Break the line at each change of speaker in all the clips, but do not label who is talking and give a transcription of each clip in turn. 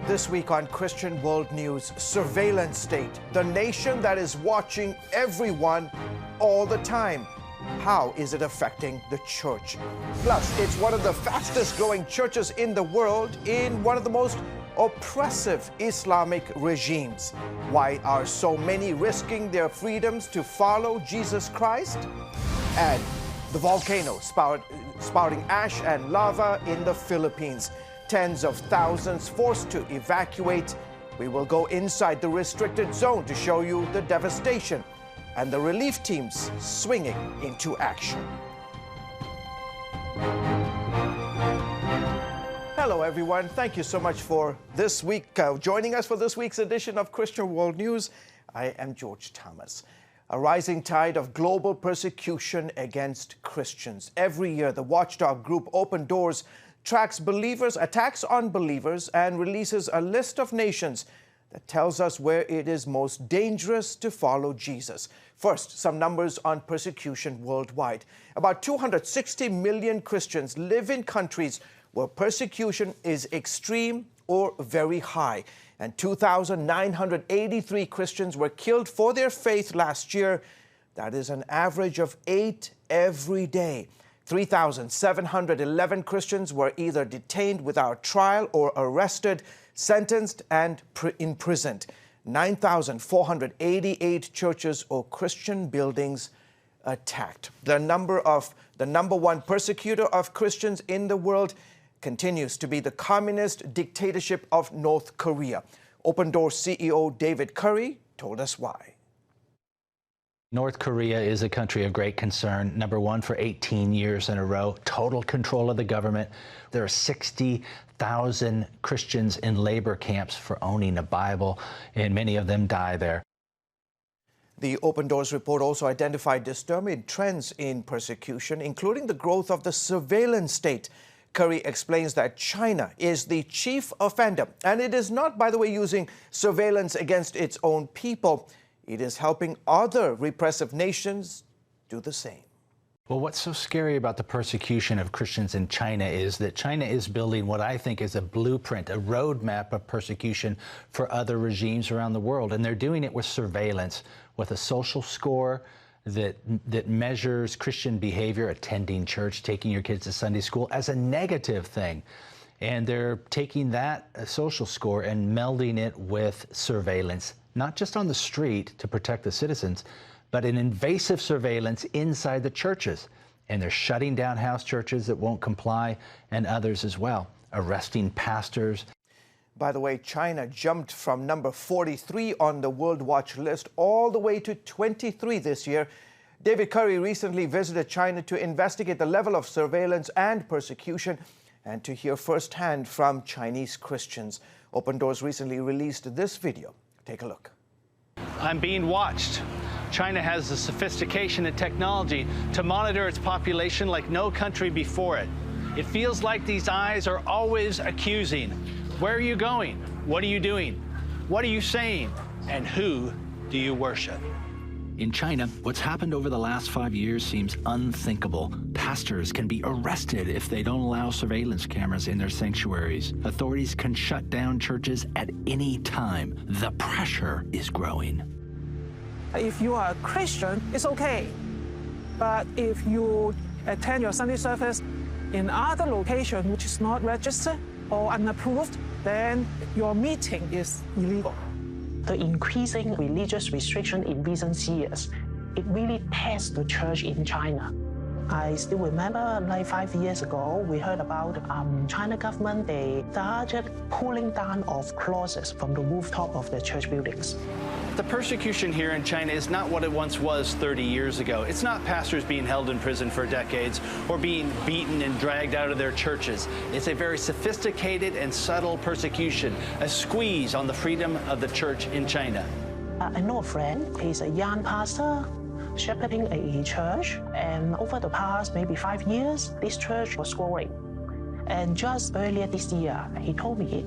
This week on Christian World News, surveillance state, the nation that is watching everyone all the time. How is it affecting the church? Plus, it's one of the fastest growing churches in the world in one of the most oppressive Islamic regimes. Why are so many risking their freedoms to follow Jesus Christ? And the volcano spouting ash and lava in the Philippines. Tens of thousands forced to evacuate. We will go inside the restricted zone to show you the devastation and the relief teams swinging into action. Hello, everyone. Thank you so much for this week, joining us for this week's edition of Christian World News. I am George Thomas. A rising tide of global persecution against Christians. Every year, the watchdog group Open Doors tracks believers, attacks on believers, and releases a list of nations that tells us where it is most dangerous to follow Jesus. First, some numbers on persecution worldwide. About 260 million Christians live in countries where persecution is extreme or very high. And 2,983 Christians were killed for their faith last year. That is an average of 8 every day. 3,711 Christians were either detained without trial or arrested, sentenced, and imprisoned. 9,488 churches or Christian buildings attacked. The number one persecutor of Christians in the world continues to be the communist dictatorship of North Korea. Open Doors CEO David Curry told us why.
North Korea is a country of great concern. Number one for 18 years in a row, total control of the government. There are 60,000 Christians in labor camps for owning a Bible, and many of them die there.
The Open Doors report also identified disturbing trends in persecution, including the growth of the surveillance state. Curry explains that China is the chief offender, and it is not, by the way, using surveillance against its own people. It is helping other repressive nations do the same.
Well, what's so scary about the persecution of Christians in China is that China is building what I think is a blueprint, a roadmap of persecution for other regimes around the world. And they're doing it with surveillance, with a social score that measures Christian behavior, attending church, taking your kids to Sunday school, as a negative thing. And they're taking that social score and melding it with surveillance, not just on the street to protect the citizens, but an invasive surveillance inside the churches. And they're shutting down house churches that won't comply, and others as well, arresting pastors.
By the way, China jumped from number 43 on the WorldWatch list all the way to 23 this year. David Curry recently visited China to investigate the level of surveillance and persecution and to hear firsthand from Chinese Christians. Open Doors recently released this video. Take a look.
I'm being watched. China has the sophistication and technology to monitor its population like no country before it. It feels like these eyes are always accusing. Where are you going? What are you doing? What are you saying? And who do you worship?
In China, what's happened over the last 5 years seems unthinkable. Pastors can be arrested if they don't allow surveillance cameras in their sanctuaries. Authorities can shut down churches at any time. The pressure is growing.
If you are a Christian, it's okay. But if you attend your Sunday service in other location which is not registered or unapproved, then your meeting is illegal.
The increasing religious restriction in recent years, it really tests the church in China. I still remember, like 5 years ago, we heard about China government, they started pulling down of crosses from the rooftop of the church buildings.
The persecution here in China is not what it once was 30 years ago. It's not pastors being held in prison for decades or being beaten and dragged out of their churches. It's a very sophisticated and subtle persecution, a squeeze on the freedom of the church in China.
I know a friend, he's a young pastor, shepherding a church, and over the past maybe 5 years, this church was growing. And just earlier this year, he told me,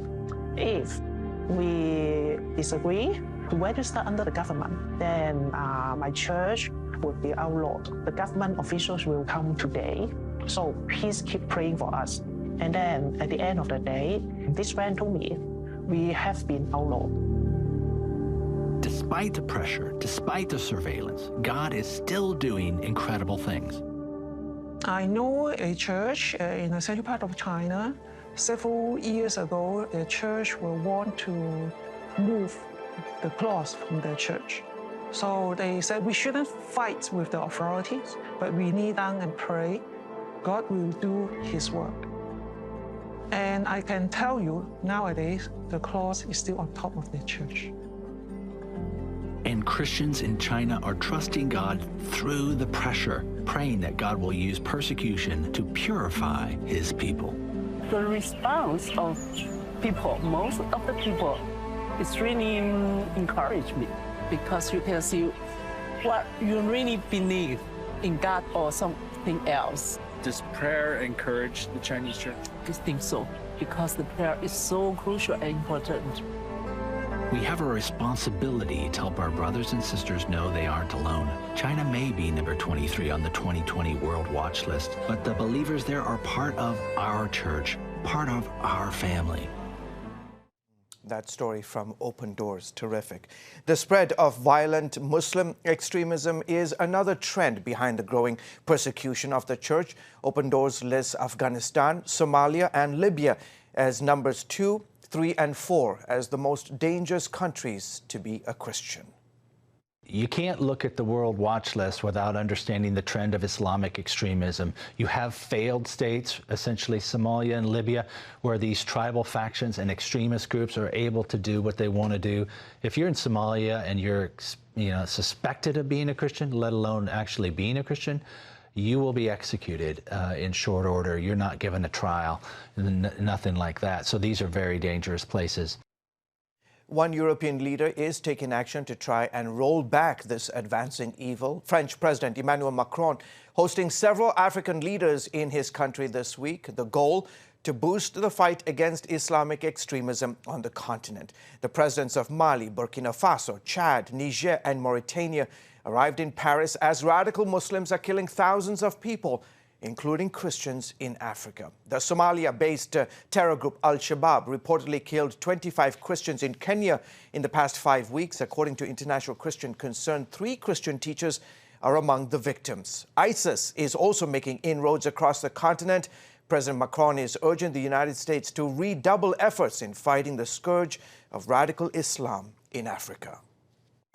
if we disagree to register under the government, then my church would be outlawed. The government officials will come today, so please keep praying for us. And then at the end of the day, this friend told me, we have been outlawed.
Despite the pressure, despite the surveillance, God is still doing incredible things.
I know a church in the central part of China. Several years ago, the church will want to move the cross from their church. So they said we shouldn't fight with the authorities, but we kneel down and pray. God will do His work. And I can tell you, nowadays, the cross is still on top of the church.
And Christians in China are trusting God through the pressure, praying that God will use persecution to purify His people.
The response of people, most of the people, it's really encouraged me, because you can see what you really believe in God or something else.
Does prayer encourage the Chinese church?
I think so, because the prayer is so crucial and important.
We have a responsibility to help our brothers and sisters know they aren't alone. China may be number 23 on the 2020 WorldWatch list, but the believers there are part of our church, part of our family.
That story from Open Doors, terrific. The spread of violent Muslim extremism is another trend behind the growing persecution of the church. Open Doors lists Afghanistan, Somalia, and Libya as numbers 2, 3, and 4 as the most dangerous countries to be a Christian.
You can't look at the WorldWatch list without understanding the trend of Islamic extremism. You have failed states, essentially Somalia and Libya, where these tribal factions and extremist groups are able to do what they want to do. If you're in Somalia and you're suspected of being a Christian, let alone actually being a Christian, you will be executed in short order. You're not given a trial, nothing like that. So these are very dangerous places.
One European leader is taking action to try and roll back this advancing evil. French President Emmanuel Macron hosting several African leaders in his country this week. The goal, to boost the fight against Islamic extremism on the continent. The presidents of Mali, Burkina Faso, Chad, Niger, and Mauritania arrived in Paris as radical Muslims are killing thousands of people, including Christians in Africa. The Somalia-based terror group Al-Shabaab reportedly killed 25 Christians in Kenya in the past 5 weeks. According to International Christian Concern, 3 Christian teachers are among the victims. ISIS is also making inroads across the continent. President Macron is urging the United States to redouble efforts in fighting the scourge of radical Islam in Africa.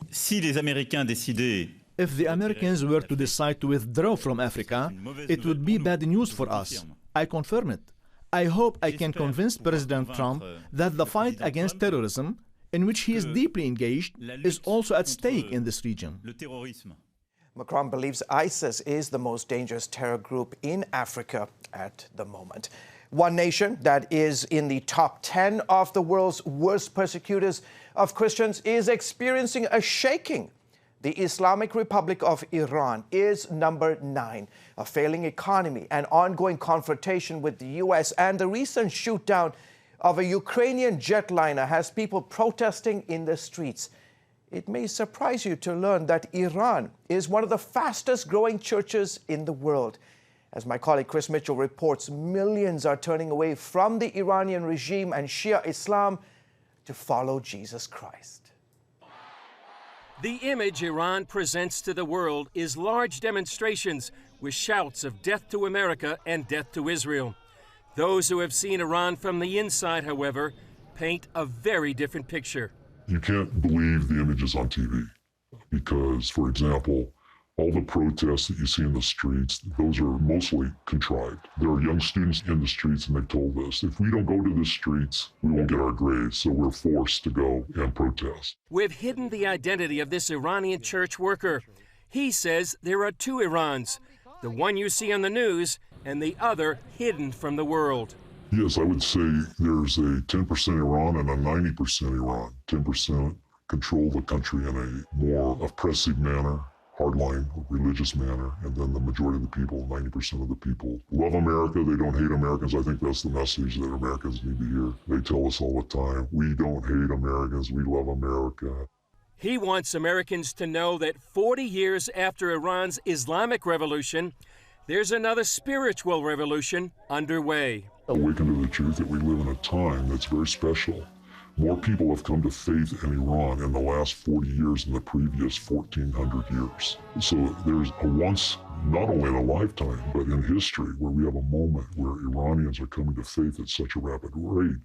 Si les Américains décidaient
If the Americans were to decide to withdraw from Africa, it would be bad news for us. I confirm it. I hope I can convince President Trump that the fight against terrorism, in which he is deeply engaged, is also at stake in this region.
Macron believes ISIS is the most dangerous terror group in Africa at the moment. One nation that is in the top 10 of the world's worst persecutors of Christians is experiencing a shaking. The Islamic Republic of Iran is number 9. A failing economy, an ongoing confrontation with the U.S., and the recent shoot-down of a Ukrainian jetliner has people protesting in the streets. It may surprise you to learn that Iran is one of the fastest-growing churches in the world. As my colleague Chris Mitchell reports, millions are turning away from the Iranian regime and Shia Islam to follow Jesus Christ.
The image Iran presents to the world is large demonstrations with shouts of death to America and death to Israel. Those who have seen Iran from the inside, however, paint a very different picture.
You can't believe the images on TV because, for example, all the protests that you see in the streets, those are mostly contrived. There are young students in the streets and they told us, if we don't go to the streets, we won't get our grades, so we're forced to go and protest.
We've hidden the identity of this Iranian church worker. He says there are 2 Irans, the one you see on the news and the other hidden from the world.
Yes, I would say there's a 10% Iran and a 90% Iran. 10% control the country in a more oppressive manner, hardline, religious manner, and then the majority of the people, 90% of the people, love America. They don't hate Americans. I think that's the message that Americans need to hear. They tell us all the time, we don't hate Americans, we love America.
He wants Americans to know that 40 years after Iran's Islamic Revolution, there's another spiritual revolution underway.
Awaken to the truth that we live in a time that's very special, More people have come to faith in Iran in the last 40 years than the previous 1,400 years. So there's a once, not only in a lifetime, but in history, where we have a moment where Iranians are coming to faith at such a rapid rate.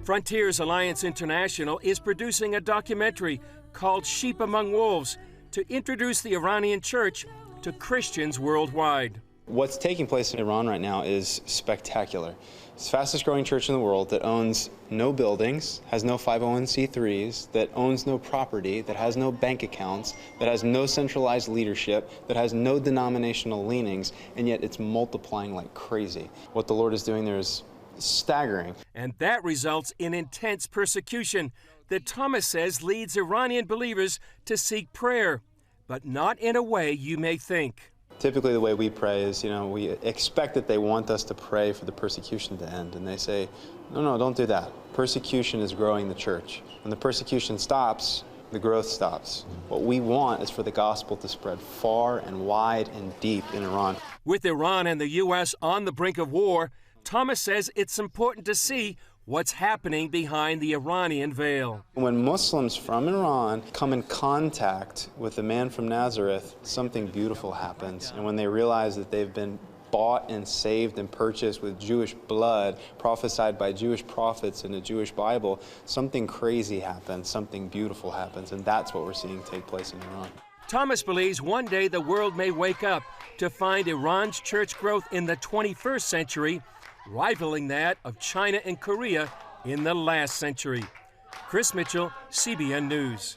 Frontiers Alliance International is producing a documentary called Sheep Among Wolves to introduce the Iranian church to Christians worldwide.
What's taking place in Iran right now is spectacular. It's the fastest growing church in the world that owns no buildings, has no 501c3s, that owns no property, that has no bank accounts, that has no centralized leadership, that has no denominational leanings, and yet it's multiplying like crazy. What the Lord is doing there is staggering.
And that results in intense persecution that Thomas says leads Iranian believers to seek prayer, but not in a way you may think.
Typically the way we pray is, we expect that they want us to pray for the persecution to end, and they say, no, don't do that. Persecution is growing the church. When the persecution stops, the growth stops. What we want is for the gospel to spread far and wide and deep in Iran.
With Iran and the U.S. on the brink of war, Thomas says it's important to see what's happening behind the Iranian veil.
When Muslims from Iran come in contact with the man from Nazareth, something beautiful happens. And when they realize that they've been bought and saved and purchased with Jewish blood, prophesied by Jewish prophets in the Jewish Bible, something crazy happens, something beautiful happens, and that's what we're seeing take place in Iran.
Thomas believes one day the world may wake up to find Iran's church growth in the 21st century rivaling that of China and Korea in the last century. Chris Mitchell, CBN News.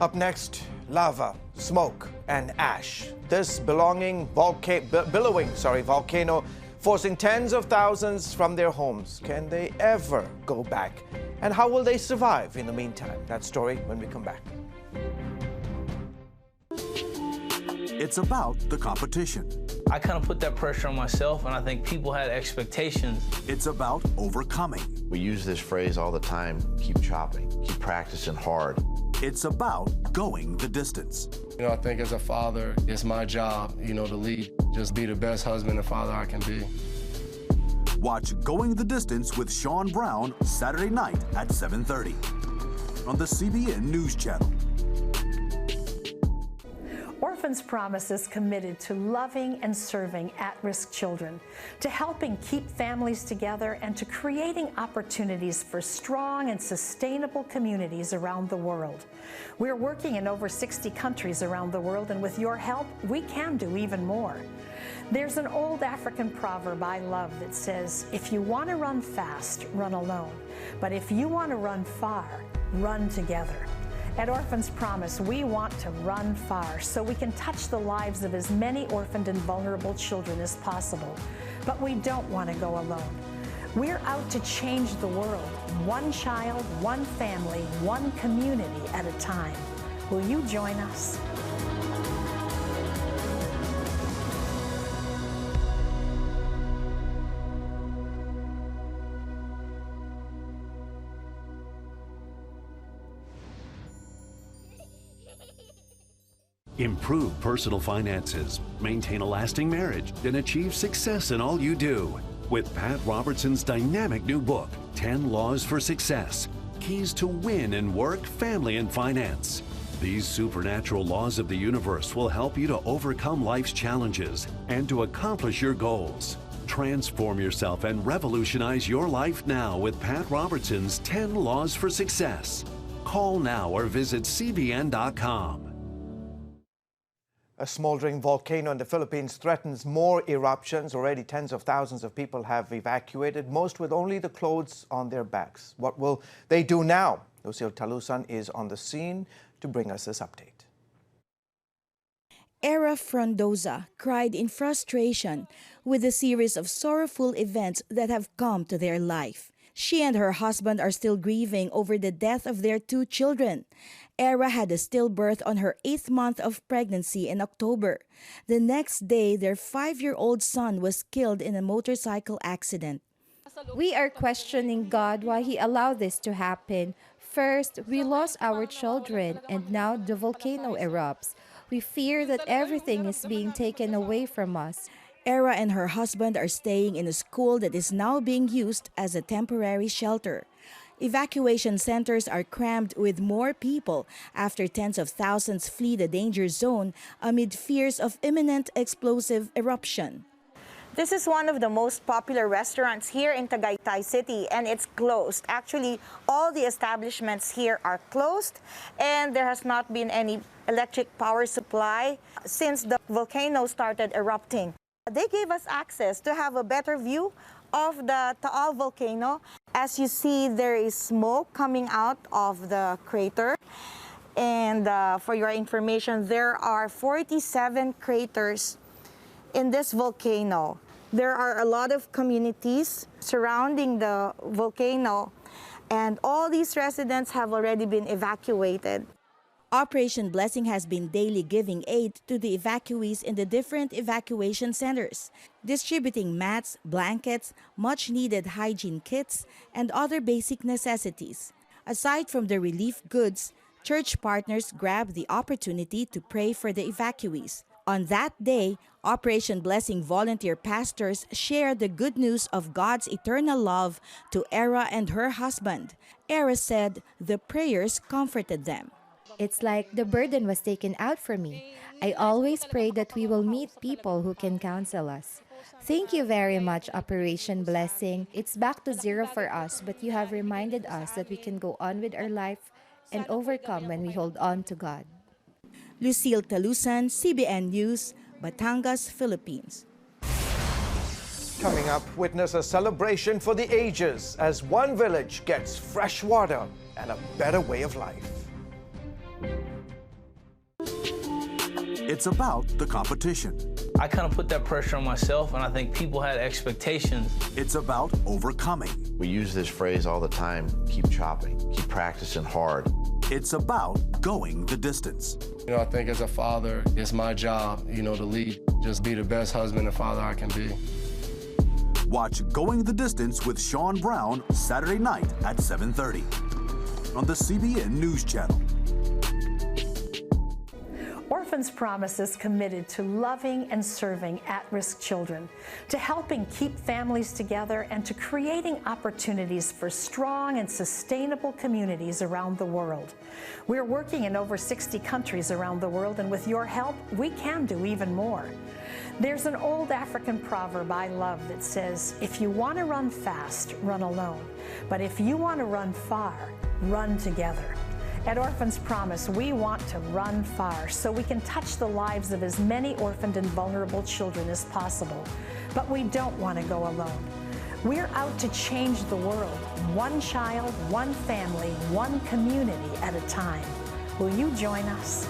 Up next, lava, smoke, and ash. This billowing volcano forcing tens of thousands from their homes. Can they ever go back? And how will they survive in the meantime? That story when we come back.
It's about the competition.
I kind of put that pressure on myself, and I think people had expectations.
It's about overcoming.
We use this phrase all the time, keep chopping, keep practicing hard.
It's about going the distance.
I think as a father, it's my job, to lead, just be the best husband and father I can be.
Watch Going the Distance with Sean Brown Saturday night at 7:30 on the CBN News Channel.
Orphans Promise is committed to loving and serving at-risk children, to helping keep families together, and to creating opportunities for strong and sustainable communities around the world. We're working in over 60 countries around the world, and with your help, we can do even more. There's an old African proverb I love that says, if you want to run fast, run alone. But if you want to run far, run together. At Orphans Promise, we want to run far so we can touch the lives of as many orphaned and vulnerable children as possible. But we don't want to go alone. We're out to change the world, one child, one family, one community at a time. Will you join us?
Improve personal finances, maintain a lasting marriage, and achieve success in all you do. With Pat Robertson's dynamic new book, 10 Laws for Success, Keys to Win in Work, Family, and Finance. These supernatural laws of the universe will help you to overcome life's challenges and to accomplish your goals. Transform yourself and revolutionize your life now with Pat Robertson's 10 Laws for Success. Call now or visit cbn.com.
A smoldering volcano in the Philippines threatens more eruptions. Already tens of thousands of people have evacuated, most with only the clothes on their backs. What will they do now? Lucille Talusan is on the scene to bring us this update.
Era Frondoza cried in frustration with a series of sorrowful events that have come to their life. She and her husband are still grieving over the death of their 2 children. Era had a stillbirth on her 8th month of pregnancy in October. The next day, their 5-year-old son was killed in a motorcycle accident.
We are questioning God why He allowed this to happen. First, we lost our children, and now the volcano erupts. We fear that everything is being taken away from us.
Era and her husband are staying in a school that is now being used as a temporary shelter. Evacuation centers are crammed with more people after tens of thousands flee the danger zone amid fears of imminent explosive eruption.
This is one of the most popular restaurants here in Tagaytay City, and it's closed. Actually, all the establishments here are closed, and there has not been any electric power supply since the volcano started erupting. They gave us access to have a better view of the Taal volcano. As you see, there is smoke coming out of the crater. And for your information, there are 47 craters in this volcano. There are a lot of communities surrounding the volcano, and all these residents have already been evacuated.
Operation Blessing has been daily giving aid to the evacuees in the different evacuation centers, distributing mats, blankets, much-needed hygiene kits, and other basic necessities. Aside from the relief goods, church partners grabbed the opportunity to pray for the evacuees. On that day, Operation Blessing volunteer pastors shared the good news of God's eternal love to Era and her husband. Era said the prayers comforted them.
It's like the burden was taken out from me. I always pray that we will meet people who can counsel us. Thank you very much, Operation Blessing. It's back to zero for us, but you have reminded us that we can go on with our life and overcome when we hold on to God.
Lucille Talusan, CBN News, Batangas, Philippines.
Coming up, witness a celebration for the ages as one village gets fresh water and a better way of life.
It's about the competition.
I kind of put that pressure on myself, and I think people had expectations.
It's about overcoming.
We use this phrase all the time, keep chopping, keep practicing hard.
It's about going the distance.
You know, I think as a father, it's my job, to lead. Just be the best husband and father I can be.
Watch Going the Distance with Sean Brown Saturday night at 7:30 on the CBN News Channel.
Orphans Promise is committed to loving and serving at-risk children, to helping keep families together, and to creating opportunities for strong and sustainable communities around the world. We're working in over 60 countries around the world, and with your help, we can do even more. There's an old African proverb I love that says, if you want to run fast, run alone. But if you want to run far, run together. At Orphans Promise, we want to run far so we can touch the lives of as many orphaned and vulnerable children as possible. But we don't want to go alone. We're out to change the world, one child, one family, one community at a time. Will you join us?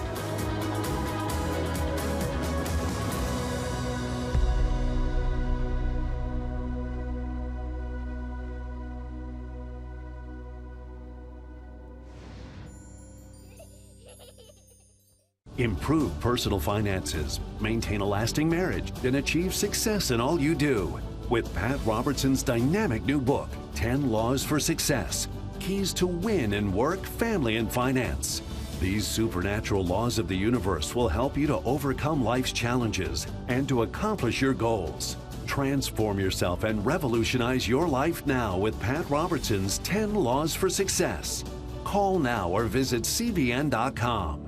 Improve personal finances, maintain a lasting marriage, and achieve success in all you do. With Pat Robertson's dynamic new book, 10 Laws for Success, Keys to Win in Work, Family, and Finance. These supernatural laws of the universe will help you to overcome life's challenges and to accomplish your goals. Transform yourself and revolutionize your life now with Pat Robertson's 10 Laws for Success. Call now or visit cbn.com.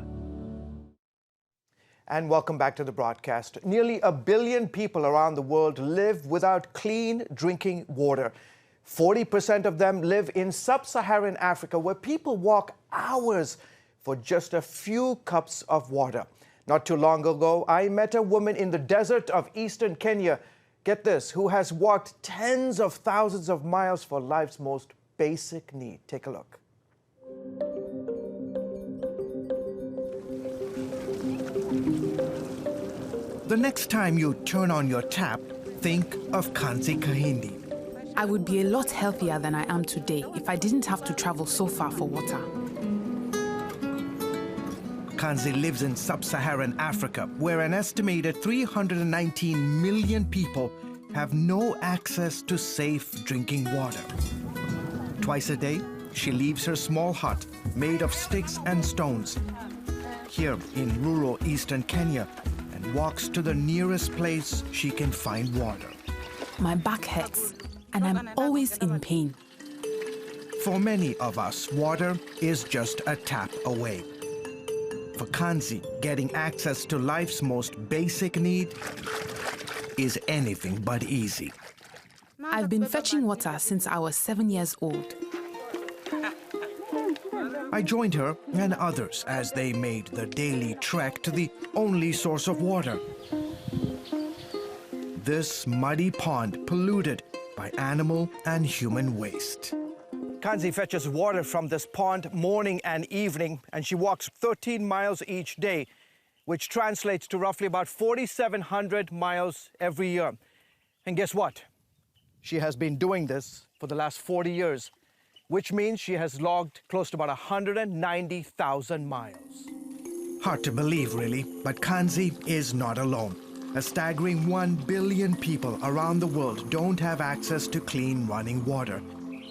And welcome back to the broadcast. Nearly 1 billion people around the world live without clean drinking water. 40% of them live in sub-Saharan Africa, where people walk hours for just a few cups of water. Not too long ago, I met a woman in the desert of eastern Kenya, get this, who has walked tens of thousands of miles for life's most basic need. Take a look. The next time you turn on your tap, think of Kanzi Kahindi.
I would be a lot healthier than I am today if I didn't have to travel so far for water.
Kanzi lives in sub-Saharan Africa, where an estimated 319 million people have no access to safe drinking water. Twice a day, she leaves her small hut made of sticks and stones. Here in rural eastern Kenya, an and walks to the nearest place she can find water.
My back hurts, and I'm always in pain.
For many of us, water is just a tap away. For Kanzi, getting access to life's most basic need is anything but easy.
I've been fetching water since I was 7 years old.
I joined her and others as they made the daily trek to the only source of water. This muddy pond polluted by animal and human waste. Kanzi fetches water from this pond morning and evening, and she walks 13 miles each day, which translates to roughly about 4,700 miles every year. And guess what? She has been doing this for the last 40 years, which means she has logged close to about 190,000 miles. Hard to believe, really, but Kanzi is not alone. A staggering 1 billion people around the world don't have access to clean running water.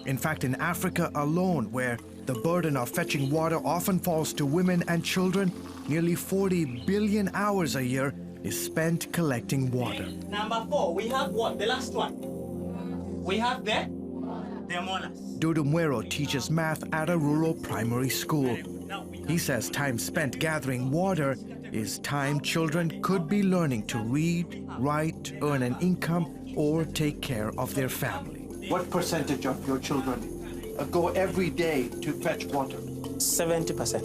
In fact, in Africa alone, where the burden of fetching water often falls to women and children, nearly 40 billion hours a year is spent collecting water.
Number 4, we have what? The last one. We have the molars.
Dudu Muero teaches math at a rural primary school. He says time spent gathering water is time children could be learning to read, write, earn an income, or take care of their family. What percentage of your children go every day to fetch water?
70%.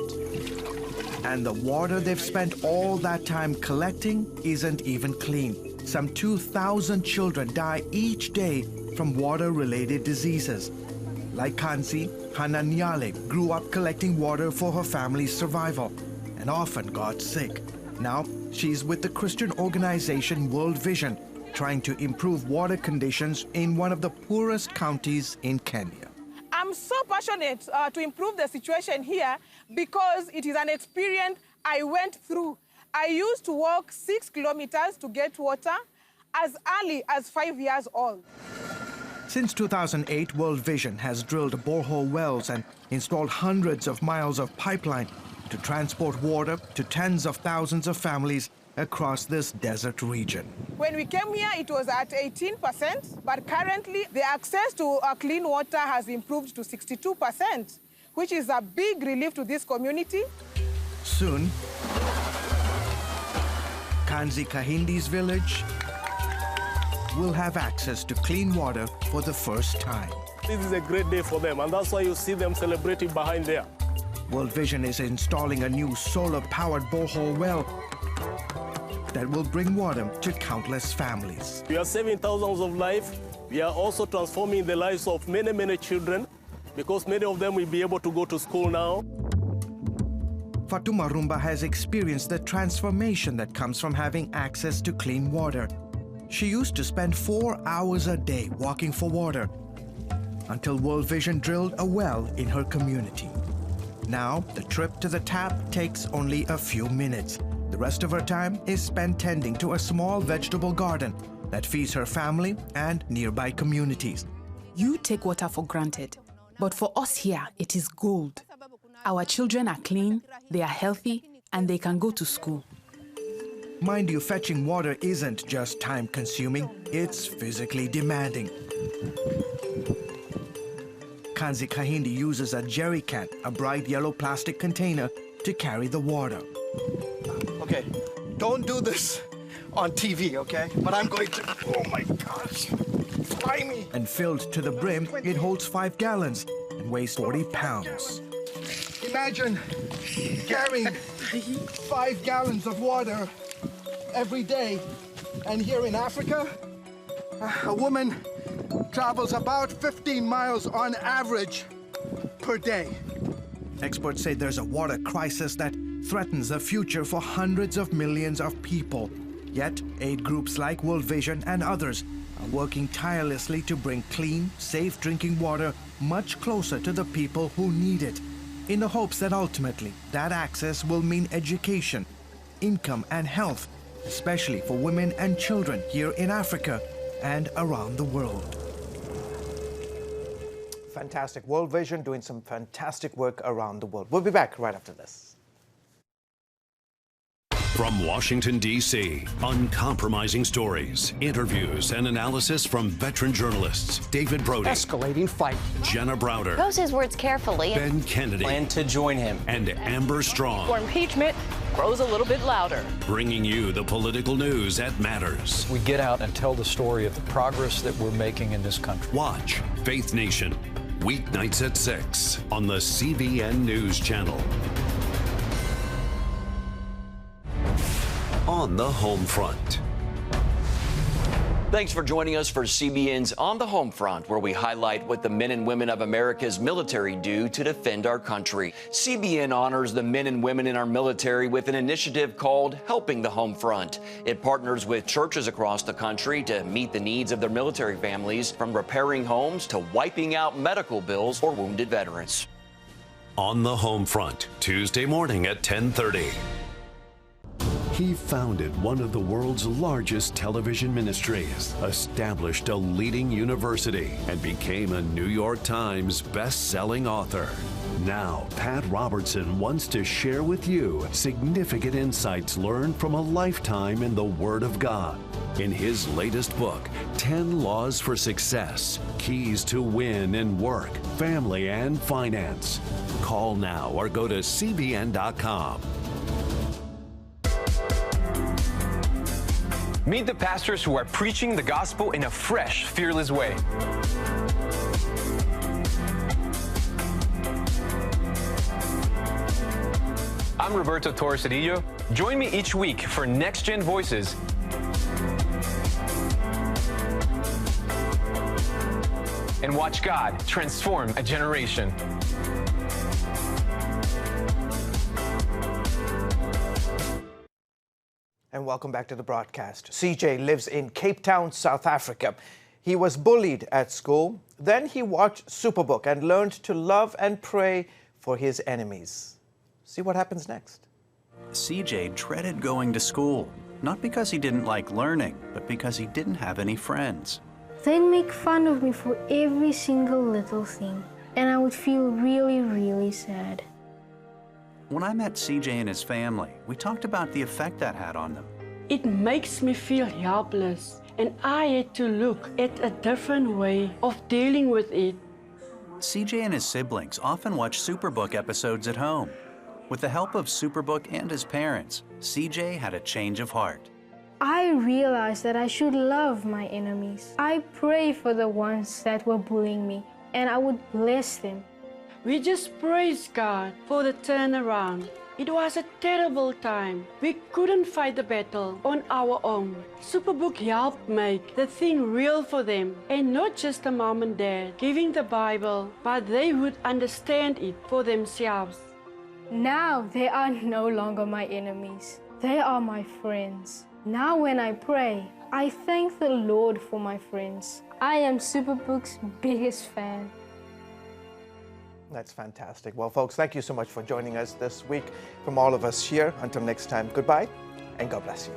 And the water they've spent all that time collecting isn't even clean. Some 2,000 children die each day from water-related diseases. Like Kanzi, Hannah Nyale grew up collecting water for her family's survival and often got sick. Now, she's with the Christian organization World Vision, trying to improve water conditions in one of the poorest counties in Kenya.
I'm so passionate to improve the situation here because it is an experience I went through. I used to walk 6 kilometers to get water as early as 5 years old.
Since 2008, World Vision has drilled borehole wells and installed hundreds of miles of pipeline to transport water to tens of thousands of families across this desert region.
When we came here, it was at 18%, but currently the access to clean water has improved to 62%, which is a big relief to this community.
Soon, Kanzi Kahindi's village will have access to clean water for the first time.
This is a great day for them, and that's why you see them celebrating behind there.
World Vision is installing a new solar-powered borehole well that will bring water to countless families.
We are saving thousands of lives. We are also transforming the lives of many, many children, because many of them will be able to go to school now.
Fatuma Rumba has experienced the transformation that comes from having access to clean water. She used to spend 4 hours a day walking for water until World Vision drilled a well in her community. Now, the trip to the tap takes only a few minutes. The rest of her time is spent tending to a small vegetable garden that feeds her family and nearby communities.
You take water for granted, but for us here, it is gold. Our children are clean, they are healthy, and they can go to school.
Mind you, fetching water isn't just time-consuming, it's physically demanding. Kanzi Kahindi uses a jerry can, a bright yellow plastic container, to carry the water. Okay, don't do this on TV, okay? But I'm going to, oh my gosh, fly me. And filled to the brim, it holds 5 gallons and weighs 40 pounds. Imagine carrying 5 gallons of water every day. And here in Africa, a woman travels about 15 miles on average per day. Experts say there's a water crisis that threatens the future for hundreds of millions of people. Yet, aid groups like World Vision and others are working tirelessly to bring clean, safe drinking water much closer to the people who need it, in the hopes that ultimately that access will mean education, income, and health, especially for women and children here in Africa and around the world. Fantastic. World Vision doing some fantastic work around the world. We'll be back right after this.
From Washington, D.C., uncompromising stories, interviews, and analysis from veteran journalists David Brody.
Escalating fight.
Jenna Browder.
Chose his words carefully.
Ben Kennedy.
Plan to join him.
And Amber Strong.
For impeachment grows a little bit louder.
Bringing you the political news that matters.
We get out and tell the story of the progress that we're making in this country.
Watch Faith Nation, weeknights at 6 on the CBN News Channel. On the home front.
Thanks for joining us for CBN's On the Home Front, where we highlight what the men and women of America's military do to defend our country. CBN honors the men and women in our military with an initiative called Helping the Home Front. It partners with churches across the country to meet the needs of their military families, from repairing homes to wiping out medical bills for wounded veterans.
On the Home Front, Tuesday morning at 10:30. He founded one of the world's largest television ministries, established a leading university, and became a New York Times best-selling author. Now, Pat Robertson wants to share with you significant insights learned from a lifetime in the Word of God. In his latest book, 10 Laws for Success, Keys to Win in Work, Family, and Finance. Call now or go to cbn.com.
Meet the pastors who are preaching the gospel in a fresh, fearless way. I'm Roberto Torres-Cedillo. Join me each week for Next Gen Voices. And watch God transform a generation.
And welcome back to the broadcast. CJ lives in Cape Town, South Africa. He was bullied at school. Then he watched Superbook and learned to love and pray for his enemies. See what happens next.
CJ dreaded going to school, not because he didn't like learning, but because he didn't have any friends.
They'd make fun of me for every single little thing, and I would feel really, really sad.
When I met CJ and his family, we talked about the effect that had on them.
It makes me feel helpless, and I had to look at a different way of dealing with it.
CJ and his siblings often watch Superbook episodes at home. With the help of Superbook and his parents, CJ had a change of heart.
I realized that I should love my enemies. I pray for the ones that were bullying me, and I would bless them.
We just praise God for the turnaround. It was a terrible time. We couldn't fight the battle on our own. Superbook helped make the thing real for them, and not just the mom and dad giving the Bible, but they would understand it for themselves.
Now they are no longer my enemies. They are my friends. Now when I pray, I thank the Lord for my friends. I am Superbook's biggest fan.
That's fantastic. Well, folks, thank you so much for joining us this week. From all of us here, until next time, goodbye and God bless you.